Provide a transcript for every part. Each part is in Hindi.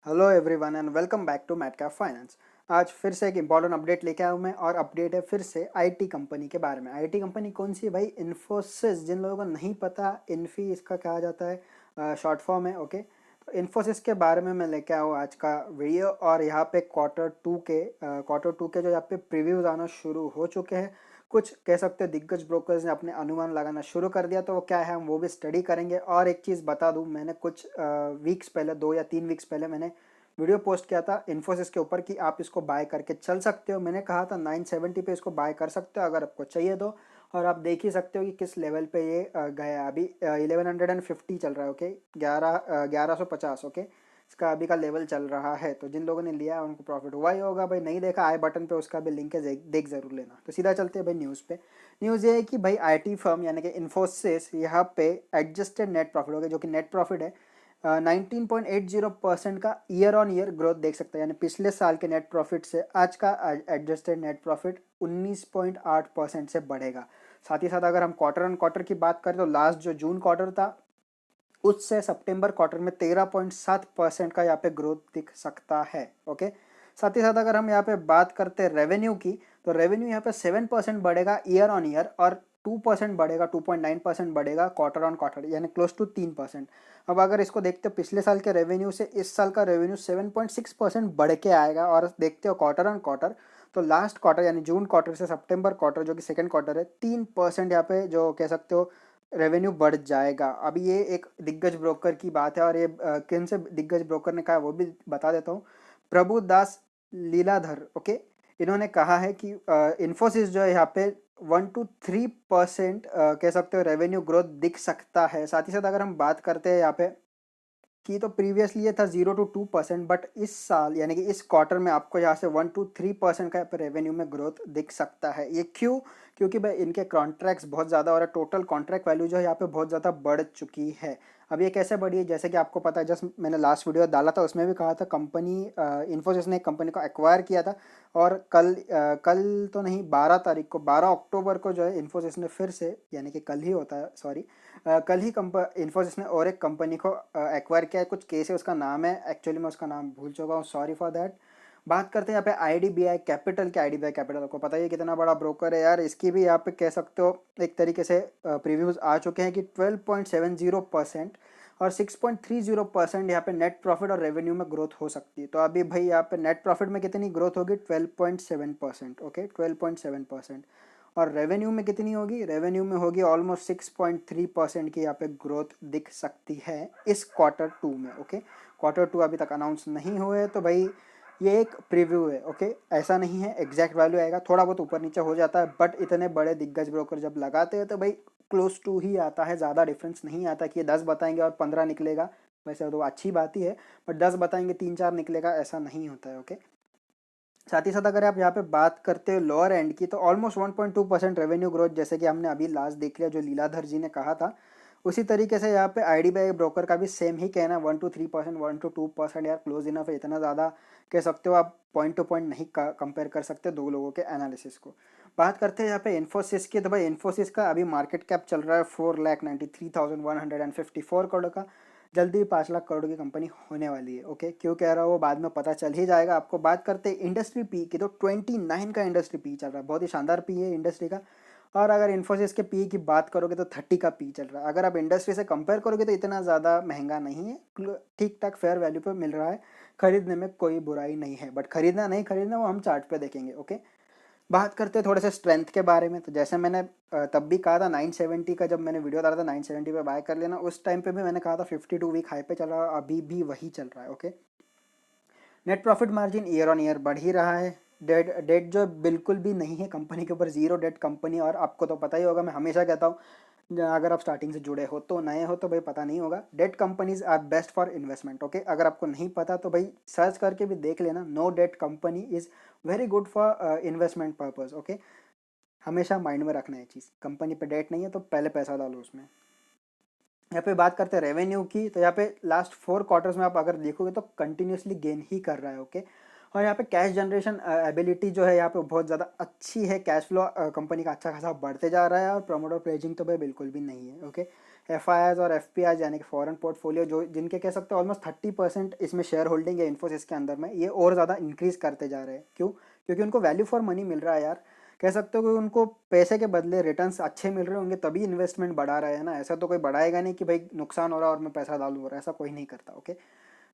Hello everyone and welcome back to Matcap Finance. आज फिर से एक इम्पॉर्टेंट अपडेट लेके आया हूँ मैं, और अपडेट है फिर से आईटी कंपनी के बारे में। आईटी कंपनी कौन सी है भाई? इन्फोसिस। जिन लोगों को नहीं पता, इन्फी इसका कहा जाता है, शॉर्ट फॉर्म है। ओके, तो इन्फोसिस के बारे में मैं लेके आया हूँ आज का वीडियो। और यहाँ पे क्वार्टर टू के जो यहाँ पे प्रीव्यूज आना शुरू हो चुके हैं। कुछ कह सकते हैं दिग्गज ब्रोकर्स ने अपने अनुमान लगाना शुरू कर दिया, तो वो क्या है हम वो भी स्टडी करेंगे। और एक चीज़ बता दूं, मैंने कुछ वीक्स पहले, 2 या 3 वीक्स पहले मैंने वीडियो पोस्ट किया था इन्फोसिस के ऊपर कि आप इसको बाय करके चल सकते हो। मैंने कहा था 970 पे इसको बाय कर सकते हो अगर आपको चाहिए तो। और आप देख ही सकते हो कि किस लेवल पे ये गया। अभी 1150 चल रहा है। ओके, 1150। ओके, इसका अभी का लेवल चल रहा है। तो जिन लोगों ने लिया है उनको प्रॉफिट हुआ ही होगा भाई। नहीं देखा, आई बटन पे उसका भी लिंक है, देख जरूर लेना। तो सीधा चलते हैं भाई न्यूज़ पे। न्यूज़ ये है कि भाई आईटी फर्म यानी कि इन्फोसिस यहाँ पे एडजस्टेड नेट प्रॉफिट हो गया, जो कि नेट प्रॉफिट है 19.80% का ईयर ऑन ईयर ग्रोथ देख सकते हैं। यानी पिछले साल के नेट प्रॉफिट से आज का एडजस्टेड नेट प्रॉफिट 19.8% से बढ़ेगा। साथ ही साथ अगर हम क्वार्टर ऑन क्वार्टर की बात करें तो लास्ट जो जून क्वार्टर था उससे सितंबर क्वार्टर में 13.7% का यहाँ पे ग्रोथ दिख सकता है। ओके, साथ ही साथ अगर हम यहाँ पे बात करते हैं रेवेन्यू की, तो रेवेन्यू यहाँ पे 7% बढ़ेगा ईयर ऑन ईयर, और 2% बढ़ेगा, 2.9% बढ़ेगा क्वार्टर ऑन क्वार्टर, यानी क्लोज टू 3%। अब अगर इसको देखते हो पिछले साल के रेवेन्यू से इस साल का रेवेन्यू 7.6% बढ़ के आएगा। और देखते हो क्वार्टर ऑन क्वार्टर, तो लास्ट क्वार्टर यानी जून क्वार्टर से सितंबर क्वार्टर जो कि सेकंड क्वार्टर है, 3% यहाँ पे जो कह सकते हो रेवेन्यू बढ़ जाएगा। अभी ये एक दिग्गज ब्रोकर की बात है, और ये किन से दिग्गज ब्रोकर ने कहा वो भी बता देता हूँ। प्रभुदास लीलाधर। ओके, इन्होंने कहा है कि इन्फोसिस जो है यहाँ पे 1 to 3% कह सकते हो रेवेन्यू ग्रोथ दिख सकता है। साथ ही साथ अगर हम बात करते हैं यहाँ पे कि, तो प्रीवियसली ये था 0 to 2%, बट इस साल यानी कि इस क्वार्टर में आपको यहाँ से 1 to 3% का रेवेन्यू में ग्रोथ दिख सकता है। ये क्यों? क्योंकि भाई इनके कॉन्ट्रैक्ट्स बहुत ज़्यादा, और टोटल कॉन्ट्रैक्ट वैल्यू जो है यहाँ पे बहुत ज़्यादा बढ़ चुकी है। अब ये कैसे बढ़ी है? जैसे कि आपको पता है, जस्ट मैंने लास्ट वीडियो डाला था उसमें भी कहा था, कंपनी इन्फोसिस ने एक कंपनी को एक्वायर किया था। और कल तो नहीं, 12 तारीख को, 12 अक्टूबर को जो है इन्फोसिस ने फिर से, यानी कि कल ही होता है, सॉरी, कल ही इन्फोसिस ने और एक कंपनी को एक्वायर किया है। कुछ केस है, उसका नाम है, एक्चुअली मैं उसका नाम भूल चुका हूँ, सॉरी फॉर दैट। बात करते हैं यहाँ पे आईडीबीआई कैपिटल के। आईडीबीआई कैपिटल आपको पता ही है कितना बड़ा ब्रोकर है यार। इसकी भी यहाँ पे कह सकते हो एक तरीके से प्रीव्यूज आ चुके हैं कि 12.70% और 6.30% यहाँ पे नेट प्रॉफिट और रेवेन्यू में ग्रोथ हो सकती है। तो अभी भाई यहाँ पे नेट प्रॉफिट में कितनी ग्रोथ होगी? 12.7%। ओके, 12.7%। और रेवेन्यू में कितनी होगी? रेवेन्यू में होगी ऑलमोस्ट 6.3% की यहाँ पे ग्रोथ दिख सकती है इस क्वार्टर 2 में। ओके, क्वार्टर 2 अभी तक अनाउंस नहीं हुए, तो भाई ये एक प्रीव्यू है। ओके, ऐसा नहीं है एग्जैक्ट वैल्यू आएगा, थोड़ा बहुत ऊपर नीचे हो जाता है, बट इतने बड़े दिग्गज ब्रोकर जब लगाते हैं तो भाई क्लोज टू ही आता है, ज़्यादा डिफरेंस नहीं आता कि ये 10 बताएंगे और 15 निकलेगा। वैसे तो अच्छी बात ही है, बट 10 बताएंगे 3-4 निकलेगा, ऐसा नहीं होता है। ओके, साथ ही साथ अगर आप यहाँ पे बात करते हो लोअर एंड की, तो ऑलमोस्ट 1.2% रेवेन्यू ग्रोथ, जैसे कि हमने अभी लास्ट देख लिया जो लीलाधर जी ने कहा था, उसी तरीके से यहाँ पे आईडीबीआई ब्रोकर का भी सेम ही कहना, 1 to 3%, 1 to 2% यार क्लोज इनफ है। इतना ज़्यादा कह सकते हो आप, पॉइंट टू पॉइंट नहीं कंपेयर कर सकते दो लोगों के एनालिसिस को। बात करते हैं यहाँ पे इन्फोसिस की, तो भाई इन्फोसिस का अभी मार्केट कैप चल रहा है 4,93,154 करोड़ का। जल्दी 5 लाख करोड़ की कंपनी होने वाली है। ओके, क्यों कह रहा हूँ वो बाद में पता चल ही जाएगा आपको। बात करते हैं इंडस्ट्री पी की, तो 29 का इंडस्ट्री पी चल रहा है, बहुत ही शानदार पी है इंडस्ट्री का। और अगर इन्फोसिस के पी की बात करोगे तो 30 का पी चल रहा है। अगर आप इंडस्ट्री से कंपेयर करोगे तो इतना ज़्यादा महंगा नहीं है, ठीक ठाक फेयर वैल्यू पे मिल रहा है। खरीदने में कोई बुराई नहीं है, बट खरीदना नहीं खरीदना वो हम चार्ट पे देखेंगे। ओके, बात करते हैं थोड़े से स्ट्रेंथ के बारे में। तो जैसे मैंने तब भी कहा था 970 का, जब मैंने वीडियो डाला था 970 पे बाय कर लेना, उस टाइम पे भी मैंने कहा था 52 वीक हाई पे चल रहा है, अभी भी वही चल रहा है। Okay, net profit margin year on year बढ़ ही रहा है। डेट जो बिल्कुल भी नहीं है कंपनी के ऊपर, जीरो डेट कंपनी। और आपको तो पता ही होगा, मैं हमेशा कहता हूँ अगर आप स्टार्टिंग से जुड़े हो, तो नए हो तो भाई पता नहीं होगा, debt companies are best for investment. Okay, अगर आपको नहीं पता तो भाई सर्च करके भी देख लेना, no debt company is very good for investment purpose. Okay, हमेशा माइंड में रखना है चीज़, कंपनी पे डेट नहीं है तो पहले पैसा डालो उसमें। यहाँ पे बात करते हैं रेवेन्यू की, तो यहाँ पे लास्ट 4 क्वार्टर्स में आप अगर देखोगे तो कंटिन्यूसली गेन ही कर रहा है। ओके, और यहाँ पे कैश जनरेशन एबिलिटी जो है यहाँ पे बहुत ज़्यादा अच्छी है। कैश फ्लो कंपनी का अच्छा खासा बढ़ते जा रहा है, और प्रमोटर प्लेजिंग तो भाई बिल्कुल भी नहीं है। ओके, एफ और एफ यानी कि फॉरेन पोर्टफोलियो जो जिनके कह सकते हो ऑलमोस्ट 30% इसमें शेयर होल्डिंग है इन्फोसिस के अंदर में, ये और ज़्यादा इंक्रीज़ करते जा रहे हैं। क्यों? क्योंकि उनको वैल्यू फॉर मनी मिल रहा है यार। कह सकते हो कि उनको पैसे के बदले रिटर्न्स अच्छे मिल रहे होंगे तभी इन्वेस्टमेंट बढ़ा रहे हैं ना। ऐसा तो कोई बढ़ाएगा नहीं कि भाई नुकसान हो रहा है और मैं पैसा डालूँ, हो रहा है, ऐसा कोई नहीं करता। ओके,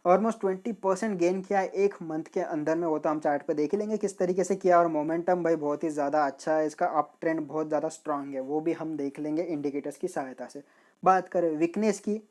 ऑलमोस्ट 20% गेन किया है एक मंथ के अंदर में। वो तो हम चार्ट पे देख ही लेंगे किस तरीके से किया, और मोमेंटम भाई बहुत ही ज़्यादा अच्छा है, इसका अप ट्रेंड बहुत ज़्यादा स्ट्रांग है, वो भी हम देख लेंगे इंडिकेटर्स की सहायता से। बात करें वीकनेस की,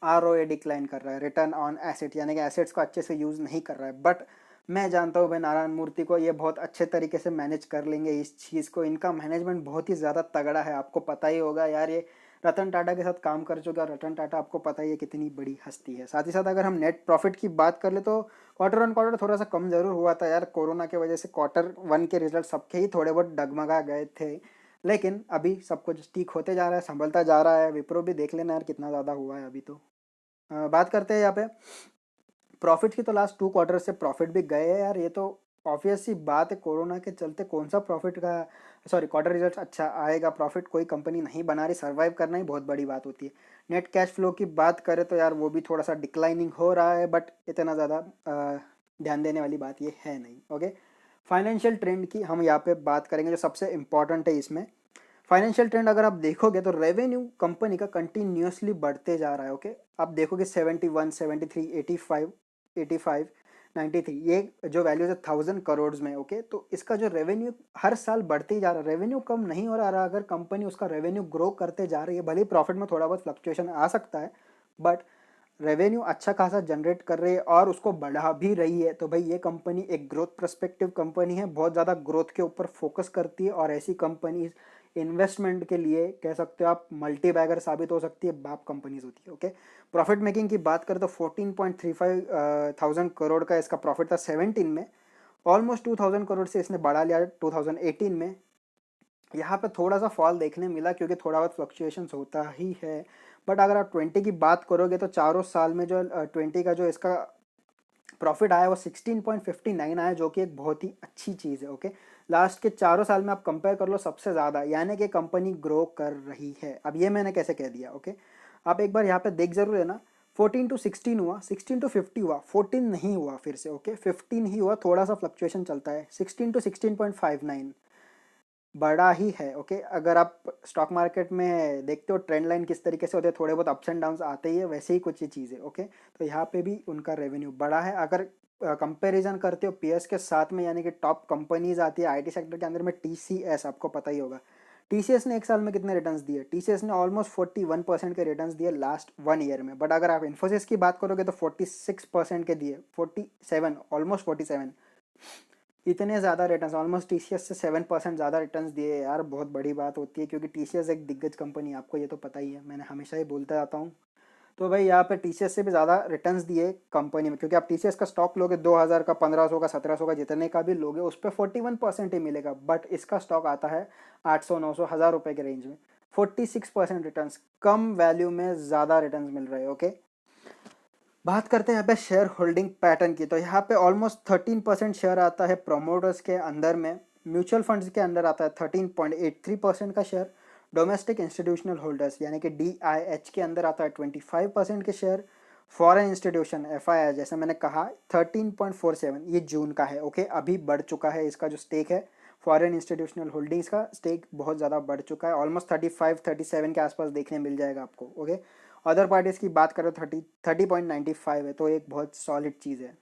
ROA डिक्लाइन कर रहा है, रिटर्न ऑन एसेट यानी कि एसेट्स को अच्छे से यूज़ नहीं कर रहा है। बट मैं जानता हूँ भाई नारायण मूर्ति को, ये बहुत अच्छे तरीके से मैनेज कर लेंगे इस चीज़ को, इनका मैनेजमेंट बहुत ही ज़्यादा तगड़ा है। आपको पता ही होगा यार, ये रतन टाटा के साथ काम कर चुका है। रतन टाटा आपको पता ही है कितनी बड़ी हस्ती है। साथ ही साथ अगर हम नेट प्रॉफिट की बात कर ले तो क्वार्टर ऑन क्वार्टर थोड़ा सा कम जरूर हुआ था यार, कोरोना की वजह से Q1 के रिजल्ट सबके ही थोड़े बहुत डगमगा गए थे, लेकिन अभी सब कुछ ठीक होते जा रहा है, संभलता जा रहा है। विप्रो भी देख लेना यार कितना ज़्यादा हुआ है अभी तो। बात करते हैं यहाँ पे प्रॉफिट की, तो लास्ट 2 क्वार्टर से प्रॉफिट भी गए हैं यार, ये तो ऑब्वियस सी बात है। कोरोना के चलते कौन सा प्रॉफिट का क्वार्टर रिजल्ट अच्छा आएगा, प्रॉफिट कोई कंपनी नहीं बना रही, सर्वाइव करना ही बहुत बड़ी बात होती है। नेट कैश फ्लो की बात करें तो यार वो भी थोड़ा सा डिक्लाइनिंग हो रहा है, बट इतना ज़्यादा ध्यान देने वाली बात ये है नहीं। ओके, फाइनेंशियल ट्रेंड की हम यहाँ पे बात करेंगे जो सबसे इंपॉर्टेंट है इसमें। फाइनेंशियल ट्रेंड अगर आप देखोगे तो रेवेन्यू कंपनी का कंटिन्यूसली बढ़ते जा रहा है। ओके, आप देखोगे 71, 73, 85, 85, 93, ये जो वैल्यूज है 1000 करोड़ में। ओके, तो इसका जो रेवेन्यू हर साल बढ़ते ही जा रहा है, रेवेन्यू कम नहीं हो रहा। अगर कंपनी उसका रेवेन्यू ग्रो करते जा रही है, भले ही प्रॉफिट में थोड़ा बहुत फ्लक्चुएशन आ सकता है, बट रेवेन्यू अच्छा खासा जनरेट कर रही है और उसको बढ़ा भी रही है, तो भाई ये कंपनी एक ग्रोथ पर्सपेक्टिव कंपनी है, बहुत ज़्यादा ग्रोथ के ऊपर फोकस करती है। और ऐसी कंपनी इन्वेस्टमेंट के लिए कह सकते हो आप मल्टी बैगर साबित हो सकती है, बाप कंपनीज होती है। ओके, प्रॉफिट मेकिंग की बात करें तो 14.35 थाउजेंड करोड़ का इसका प्रॉफिट था 17 में, ऑलमोस्ट 2000 करोड़ से इसने बढ़ा लिया 2018 में। यहाँ पे थोड़ा सा फॉल देखने मिला क्योंकि थोड़ा बहुत फ्लक्चुएशंस होता ही है। बट अगर आप 20 की बात करोगे तो चारों साल में जो 20 का जो इसका प्रॉफिट आया वो 16.59 आया, जो कि एक बहुत ही अच्छी चीज़ है। ओके, लास्ट के चारों साल में आप कंपेयर कर लो सबसे ज़्यादा, यानी कि कंपनी ग्रो कर रही है। अब ये मैंने कैसे कह दिया? ओके, आप एक बार यहाँ पे देख जरूर है ना, 14 to 16 हुआ, 16 to 50 हुआ, 14 नहीं हुआ फिर से। ओके, 15 ही हुआ, थोड़ा सा फ्लक्चुएशन चलता है। 16 to 16.59 बड़ा ही है। ओके, अगर आप स्टॉक मार्केट में देखते हो ट्रेंड लाइन किस तरीके से होते हैं, थोड़े बहुत अप्स एंड डाउन्स आते ही है, वैसे ही कुछ ये चीज़ है। ओके, तो यहाँ पे भी उनका रेवेन्यू बड़ा है। अगर कंपैरिजन करते हो पीएस के साथ में, यानी कि टॉप कंपनीज आती है आईटी सेक्टर के अंदर में, टीसीएस आपको पता ही होगा। टीसीएस ने एक साल में कितने रिटर्न्स दिए? टीसीएस ने ऑलमोस्ट 41% के रिटर्न्स दिए लास्ट 1 ईयर में। बट अगर आप इन्फोसिस की बात करोगे तो 46% के दिए, 47, ऑलमोस्ट 47। इतने ज़्यादा रिटर्न्स, ऑलमोस्ट टीसीएस से 7% ज़्यादा रिटर्न्स दिए यार, बहुत बड़ी बात होती है क्योंकि टीसीएस एक दिग्गज कंपनी है, आपको ये तो पता ही है, मैंने हमेशा ही बोलता जाता हूँ। तो भाई यहाँ पे टीसीएस से भी ज़्यादा रिटर्न्स दिए कंपनी में, क्योंकि आप टीसीएस का स्टॉक लोगे 2000 का, 1500 का, 1700 का, जितने का भी लोगे उस पर 41% ही मिलेगा। बट इसका स्टॉक आता है 800, 900, 1000 रुपये के रेंज में, 46% रिटर्न्स, कम वैल्यू में ज़्यादा रिटर्न्स मिल रहे हैं। ओके, बात करते हैं यहाँ पे शेयर होल्डिंग पैटर्न की, तो यहाँ पे ऑलमोस्ट 13% शेयर आता है प्रोमोटर्स के अंदर में, म्यूचुअल फंड्स के अंदर आता है 13.83% का शेयर, डोमेस्टिक इंस्टीट्यूशनल होल्डर्स यानी कि DIH के अंदर आता है 25% के शेयर, फॉरेन इंस्टीट्यूशन FII जैसे मैंने कहा 13.47, ये जून का है। ओके, अभी बढ़ चुका है इसका जो स्टेक है, फॉरेन इंस्टीट्यूशनल होल्डिंग्स का स्टेक बहुत ज़्यादा बढ़ चुका है, ऑलमोस्ट 35-37 के आसपास देखने मिल जाएगा आपको। ओके, अदर पार्टीज की बात करो 30.95 है, तो एक बहुत सॉलिड चीज़ है।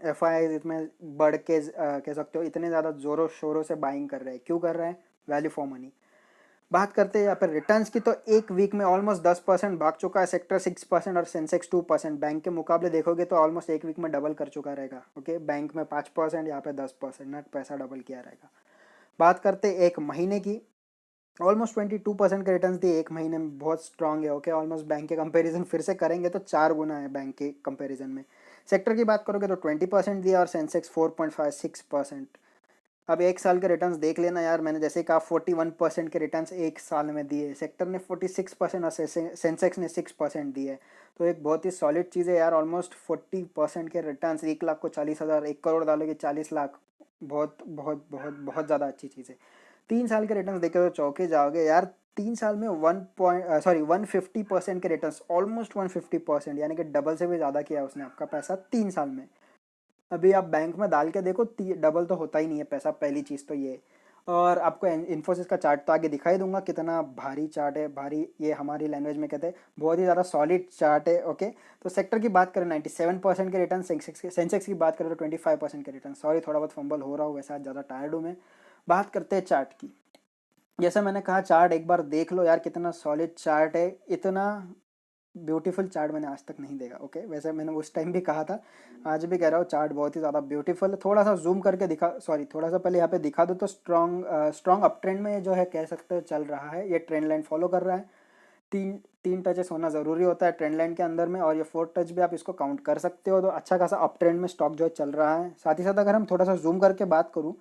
FII इसमें बढ़ के कह सकते हो इतने ज़्यादा ज़ोरों शोरों से बाइंग कर रहे हैं, क्यों कर रहे हैं? Value for money. बात करते हैं यहाँ पर रिटर्न्स की, तो एक वीक में ऑलमोस्ट 10% भाग चुका है सेक्टर, 6% और सेंसेक्स 2%। बैंक के मुकाबले देखोगे तो ऑलमोस्ट एक वीक में डबल कर चुका रहेगा। ओके, बैंक में 5%, यहाँ पे 10%, नेट पैसा डबल किया रहेगा। बात करते एक महीने की, ऑलमोस्ट 22% के रिटर्न्स दिए एक महीने में, बहुत स्ट्रांग है। ओके, ऑलमोस्ट बैंक के कंपैरिजन फिर से करेंगे तो 4 गुना है बैंक के कंपैरिजन में। सेक्टर की बात करोगे तो 20% दिया और सेंसेक्स 4.56%। अब एक साल के रिटर्न्स देख लेना यार, मैंने जैसे कहा 41% के रिटर्न्स एक साल में दिए, सेक्टर ने 46% और सेंसेक्स ने 6% दिए, तो एक बहुत ही सॉलिड चीज़ है यार। ऑलमोस्ट 40% के रिटर्न्स, 1 लाख को 40,000, 1 करोड़ डालोगे 40 लाख, बहुत बहुत बहुत बहुत ज़्यादा अच्छी चीज़ है। 3 साल के रिटर्न्स देखे तो चौंके जाओगे यार, 3 साल में 150% के रिटर्न्स, ऑलमोस्ट 150%, यानी कि डबल से भी ज़्यादा किया उसने आपका पैसा 3 साल में। अभी आप बैंक में डाल के देखो, डबल तो होता ही नहीं है पैसा, पहली चीज़ तो ये। और आपको इन्फोसिस का चार्ट तो आगे दिखाई दूंगा, कितना भारी चार्ट है, भारी, ये हमारी लैंग्वेज में कहते हैं बहुत ही ज़्यादा सॉलिड चार्ट है। ओके, तो सेक्टर की बात करें 97% के रिटर्न, सेंसेक्स की बात करें तो 25% के रिटर्न। सॉरी, थोड़ा बहुत फंबल हो रहा हूँ, वैसे आज ज़्यादा टायर्ड हूँ मैं। बात करते हैं चार्ट की। जैसे मैंने कहा, चार्ट एक बार देख लो यार, कितना सॉलिड चार्ट है, इतना ब्यूटीफुल चार्ट मैंने आज तक नहीं देखा। ओके, वैसे मैंने उस टाइम भी कहा था, आज भी कह रहा हूँ, चार्ट बहुत ही ज़्यादा ब्यूटीफुल है। थोड़ा सा जूम करके दिखा, सॉरी थोड़ा सा पहले यहाँ पे दिखा दो तो स्ट्रॉन्ग अप ट्रेंड में जो है, कह सकते हो चल रहा है। ये ट्रेंड लाइन फॉलो कर रहा है। तीन तीन टचेस होना ज़रूरी होता है ट्रेंड लाइन के अंदर में, और ये 4th टच भी आप इसको काउंट कर सकते हो। तो अच्छा खासा अप ट्रेंड में स्टॉक जो है चल रहा है। साथ ही साथ अगर हम थोड़ा सा जूम करके बात करूँ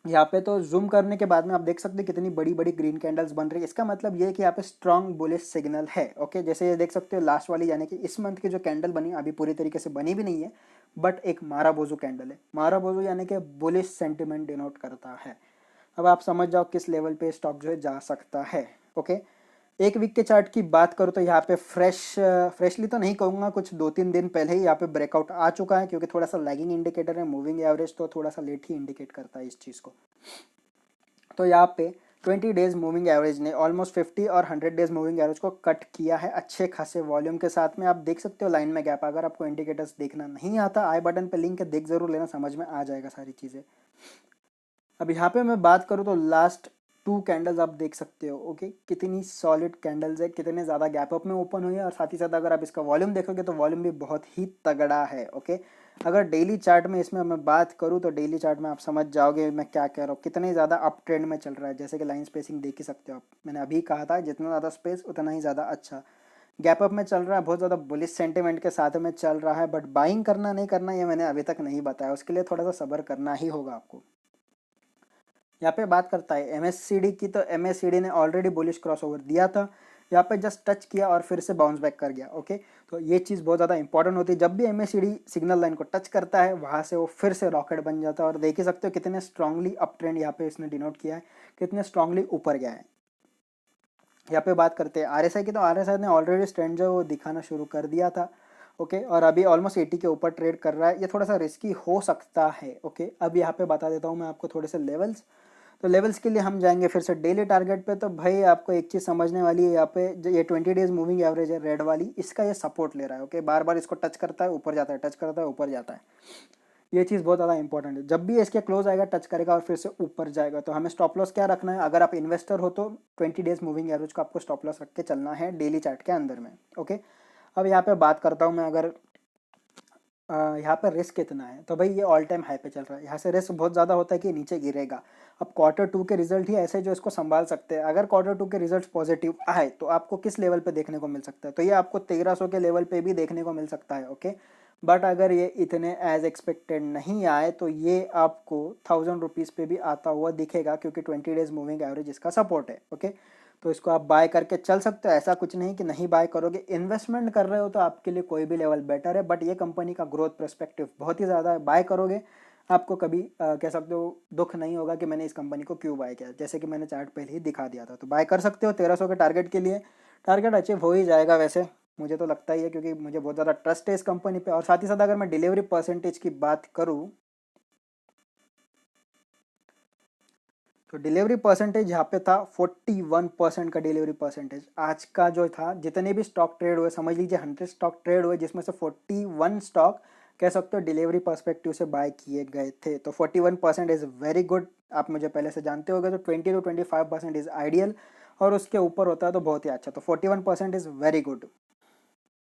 यहाँ पे, तो जूम करने के बाद में आप देख सकते हैं कितनी बड़ी बड़ी ग्रीन कैंडल्स बन रही है। इसका मतलब ये है कि यहाँ पे स्ट्रॉन्ग बुलिश सिग्नल है। ओके, जैसे ये देख सकते हो लास्ट वाली, यानी कि इस मंथ की जो कैंडल बनी, अभी पूरी तरीके से बनी भी नहीं है, बट एक माराबोजू कैंडल है। माराबोजू यानी कि बुलिश सेंटिमेंट डिनोट करता है। अब आप समझ जाओ किस लेवल पे स्टॉक जो है जा सकता है। ओके, एक वीक के चार्ट की बात करूँ तो यहाँ पे फ्रेशली तो नहीं कहूँगा, कुछ 2-3 दिन पहले ही यहाँ पे ब्रेकआउट आ चुका है, क्योंकि थोड़ा सा लैगिंग इंडिकेटर है। मूविंग एवरेज तो थोड़ा सा लेट ही इंडिकेट करता है इस चीज़ को। तो यहाँ पे 20 डेज मूविंग एवरेज ने ऑलमोस्ट 50 और 100 डेज मूविंग एवरेज को कट किया है अच्छे खासे वॉल्यूम के साथ में। आप देख सकते हो लाइन में गैप। अगर आपको इंडिकेटर्स देखना नहीं आता, आई बटन पे लिंक है, देख जरूर लेना, समझ में आ जाएगा सारी चीज़ें। अब यहाँ पे मैं बात करूँ तो लास्ट 2 कैंडल्स आप देख सकते हो। ओके, कितनी सॉलिड कैंडल्स है, कितने ज़्यादा गैप अप में ओपन हुई है, और साथ ही साथ अगर आप इसका वॉल्यूम देखोगे तो वॉल्यूम भी बहुत ही तगड़ा है। ओके, अगर डेली चार्ट में इसमें मैं बात करूँ तो डेली चार्ट में आप समझ जाओगे मैं क्या कह रहा हूँ, कितने ज़्यादा अप ट्रेंड में चल रहा है। जैसे कि लाइन स्पेसिंग देख ही सकते हो आप, मैंने अभी कहा था जितना ज़्यादा स्पेस उतना ही ज़्यादा अच्छा। गैप अप में चल रहा है, बहुत ज़्यादा बुलिश सेंटिमेंट के साथ में चल रहा है, बट बाइंग करना नहीं करना ये मैंने अभी तक नहीं बताया, उसके लिए थोड़ा सा सब्र करना ही होगा आपको। यहाँ पे बात करता है एमएससीडी की, तो एमएससीडी ने ऑलरेडी बुलिश क्रॉसओवर दिया था, यहाँ पे जस्ट टच किया और फिर से बाउंस बैक कर गया। ओके, तो ये चीज़ बहुत ज़्यादा इंपॉर्टेंट होती है, जब भी एमएससीडी सिग्नल लाइन को टच करता है वहाँ से वो फिर से रॉकेट बन जाता है। और देख ही सकते हो कितने स्ट्रांगली अप ट्रेंड यहाँ पे इसने डिनोट किया है, कितने स्ट्रांगली ऊपर गया है। यहाँ पे बात करते हैं आरएसआई की, तो आरएसआई ने ऑलरेडी स्ट्रेंड जो वो दिखाना शुरू कर दिया था। ओके, और अभी ऑलमोस्ट 80 के ऊपर ट्रेड कर रहा है, ये थोड़ा सा रिस्की हो सकता है। ओके, अब यहाँ पे बता देता हूँ मैं आपको थोड़े से लेवल्स। तो लेवल्स के लिए हम जाएंगे फिर से डेली टारगेट पे। तो भाई आपको एक चीज़ समझने वाली है, यहाँ पे जो ये 20 डेज मूविंग एवरेज है रेड वाली, इसका ये सपोर्ट ले रहा है। ओके, बार बार इसको टच करता है, ऊपर जाता है, टच करता है, ऊपर जाता है। ये चीज़ बहुत ज़्यादा इंपॉर्टेंट है, जब भी इसके क्लोज आएगा टच करेगा और फिर से ऊपर जाएगा। तो हमें स्टॉप लॉस क्या रखना है, अगर आप इन्वेस्टर हो तो 20 डेज मूविंग एवरेज को आपको स्टॉप लॉस रख के चलना है डेली चार्ट के अंदर में। ओके, अब यहाँ पे बात करता हूँ मैं, अगर यहाँ पर रिस्क कितना है, तो भाई ये ऑल टाइम हाई पे चल रहा है, यहाँ से रिस्क बहुत ज़्यादा होता है कि नीचे गिरेगा। अब Q2 के रिजल्ट ही ऐसे जो इसको संभाल सकते हैं। अगर Q2 के रिजल्ट पॉजिटिव आए तो आपको किस लेवल पे देखने को मिल सकता है, तो ये आपको 1300 के लेवल पे भी देखने को मिल सकता है। ओके, बट अगर ये इतने एज एक्सपेक्टेड नहीं आए तो ये आपको 1000 रुपीज़ पे भी आता हुआ दिखेगा, क्योंकि 20 डेज मूविंग एवरेज इसका सपोर्ट है। ओके, तो इसको आप बाय करके चल सकते हो, ऐसा कुछ नहीं कि नहीं बाय करोगे। इन्वेस्टमेंट कर रहे हो तो आपके लिए कोई भी लेवल बेटर है, बट ये कंपनी का ग्रोथ पर्सपेक्टिव बहुत ही ज़्यादा है। बाय करोगे आपको कभी कह सकते हो दुख नहीं होगा कि मैंने इस कंपनी को क्यों बाय किया, जैसे कि मैंने चार्ट पहले ही दिखा दिया था। तो बाय कर सकते हो 1300 के टारगेट के लिए। टारगेट अचीव हो ही जाएगा वैसे, मुझे तो लगता ही है, क्योंकि मुझे बहुत ज़्यादा ट्रस्ट है इस कंपनी पे। और साथ ही साथ अगर मैं डिलीवरी परसेंटेज की बात करूँ, तो डिलीवरी परसेंटेज यहाँ पे था 41% का डिलीवरी परसेंटेज। आज का जो था, जितने भी स्टॉक ट्रेड हुए, समझ लीजिए 100 स्टॉक ट्रेड हुए, जिसमें से 41 स्टॉक कह सकते हो डिलीवरी पर्सपेक्टिव से बाय किए गए थे। तो 41% इज़ वेरी गुड। आप मुझे पहले से जानते होगे, तो 20 to 25% इज़ आइडियल, और उसके ऊपर होता है तो बहुत ही अच्छा। तो 41% इज़ वेरी गुड।